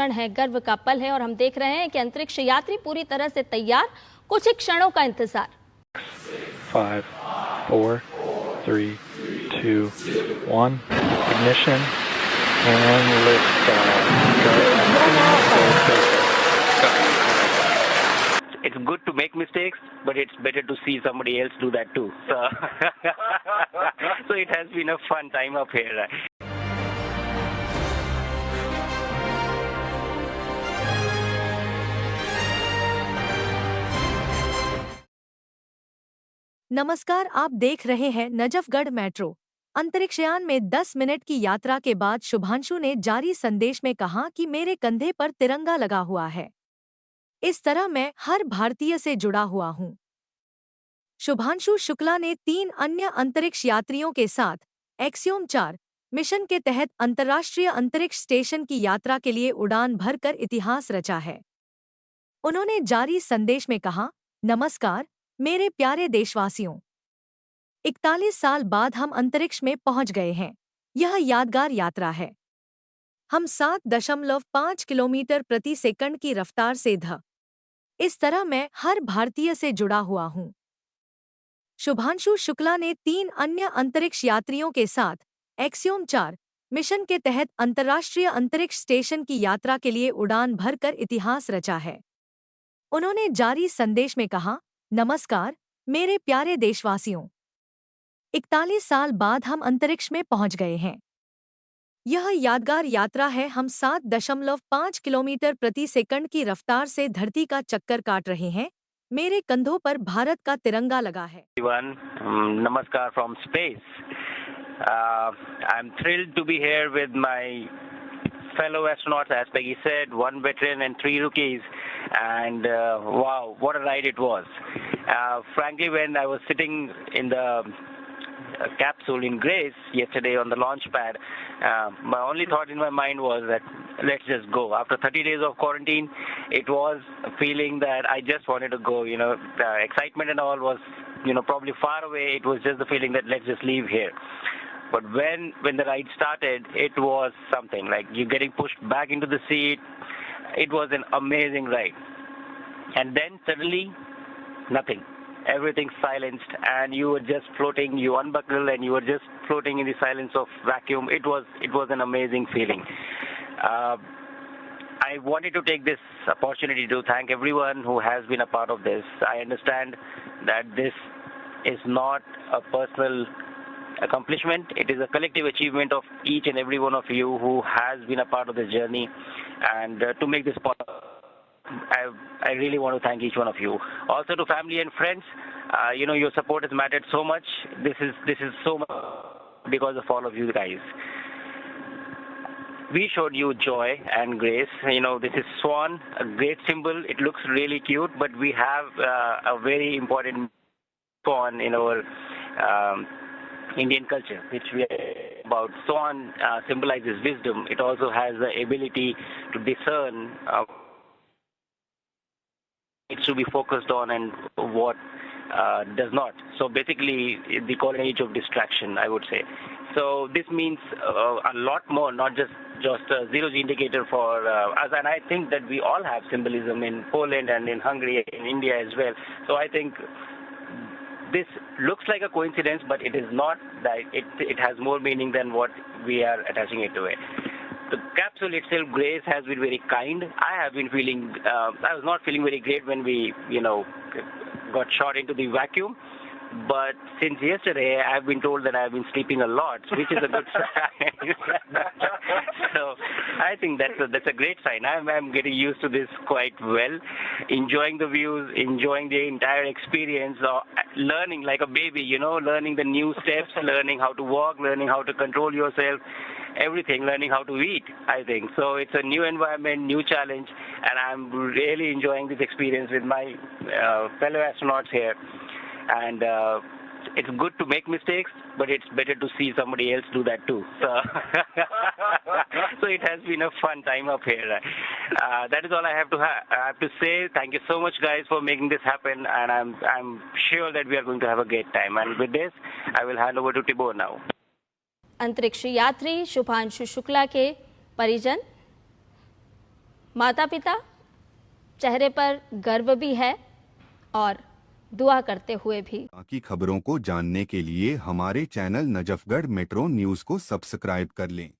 क्षण है, गर्व का पल है और हम देख रहे हैं कि अंतरिक्ष यात्री पूरी तरह से तैयार, कुछ ही क्षणों का इंतजार। 5, 4, 3, 2, 1, ignition and lift. It's good to make mistakes, but it's better to see somebody else do that too. So it has been a fun time up here. नमस्कार, आप देख रहे हैं नजफगढ़ मेट्रो। अंतरिक्षयान में 10 मिनट की यात्रा के बाद शुभांशु ने जारी संदेश में कहा कि मेरे कंधे पर तिरंगा लगा हुआ है। इस तरह मैं हर भारतीय से जुड़ा हुआ हूं। शुभांशु शुक्ला ने 3 अन्य अंतरिक्ष यात्रियों के साथ एक्सियोम 4 मिशन के तहत अंतर्राष्ट्रीय अंतरिक्ष स्टेशन की यात्रा के लिए उड़ान भरकर इतिहास रचा है। उन्होंने जारी संदेश में कहा, नमस्कार मेरे प्यारे देशवासियों, 41 साल बाद हम अंतरिक्ष में पहुंच गए हैं। यह यादगार यात्रा है। हम 7.5 किलोमीटर प्रति सेकंड की रफ्तार से इस तरह मैं हर भारतीय से जुड़ा हुआ हूं। शुभांशु शुक्ला ने 3 अन्य अंतरिक्ष यात्रियों के साथ एक्सियोम 4 मिशन के तहत अंतर्राष्ट्रीय अंतरिक्ष स्टेशन की यात्रा के लिए उड़ान भरकर इतिहास रचा है। उन्होंने जारी संदेश में कहा, नमस्कार मेरे प्यारे देशवासियों, 41 साल बाद हम अंतरिक्ष में पहुंच गए हैं। यह यादगार यात्रा है। हम 7.5 किलोमीटर प्रति सेकंड की रफ्तार से धरती का चक्कर काट रहे हैं। मेरे कंधों पर भारत का तिरंगा लगा है। Namaskar from space. I'm thrilled to be here with my fellow astronauts, as Peggy said, 1 veteran and 3 rookies. And wow, what a ride it was. Frankly, when I was sitting in the capsule in Grace yesterday on the launch pad, my only thought in my mind was that let's just go. After 30 days of quarantine, it was a feeling that I just wanted to go. You know, the excitement and all was, probably far away. It was just the feeling that let's just leave here. But when the ride started, it was something like you getting pushed back into the seat. It was an amazing ride. And then suddenly, nothing. Everything silenced, and you were just floating. You unbuckle, and you were just floating in the silence of vacuum. It was an amazing feeling. I wanted to take this opportunity to thank everyone who has been a part of this. I understand that this is not a personal accomplishment. It is a collective achievement of each and every one of you who has been a part of this journey, and to make this possible, I really want to thank each one of you. Also to family and friends, your support has mattered so much. This is so much because of all of you guys. We showed you joy and grace. This is Swan, a great symbol. It looks really cute, but we have a very important swan in our Indian culture, which we are about. Swan symbolizes wisdom. It also has the ability to discern needs to be focused on and what does not. So basically, the golden age of distraction, I would say. So this means a lot more, not just a zero-G indicator for us. And I think that we all have symbolism in Poland and in Hungary, in India as well. So I think this looks like a coincidence, but it is not. That it has more meaning than what we are attaching it to it. The capsule itself, Grace, has been very kind. I have been feeling, I was not feeling very great when we, got shot into the vacuum. But since yesterday, I've been told that I've been sleeping a lot, which is a good sign. So I think that's a great sign. I'm getting used to this quite well, enjoying the views, enjoying the entire experience, learning like a baby, learning the new steps, learning how to walk, learning how to control yourself, everything, learning how to eat, I think. So it's a new environment, new challenge, and I'm really enjoying this experience with my fellow astronauts here. And it's good to make mistakes, but it's better to see somebody else do that too. So it has been a fun time up here. That is all I have to say. Thank you so much, guys, for making this happen, and I'm sure that we are going to have a great time. And with this, I will hand over to Tibor now. अंतरिक्ष यात्री शुभांशु शुक्ला के परिजन माता पिता चेहरे पर गर्व भी है और दुआ करते हुए भी। बाकी खबरों को जानने के लिए हमारे चैनल नजफगढ़ मेट्रो न्यूज को सब्सक्राइब कर लें।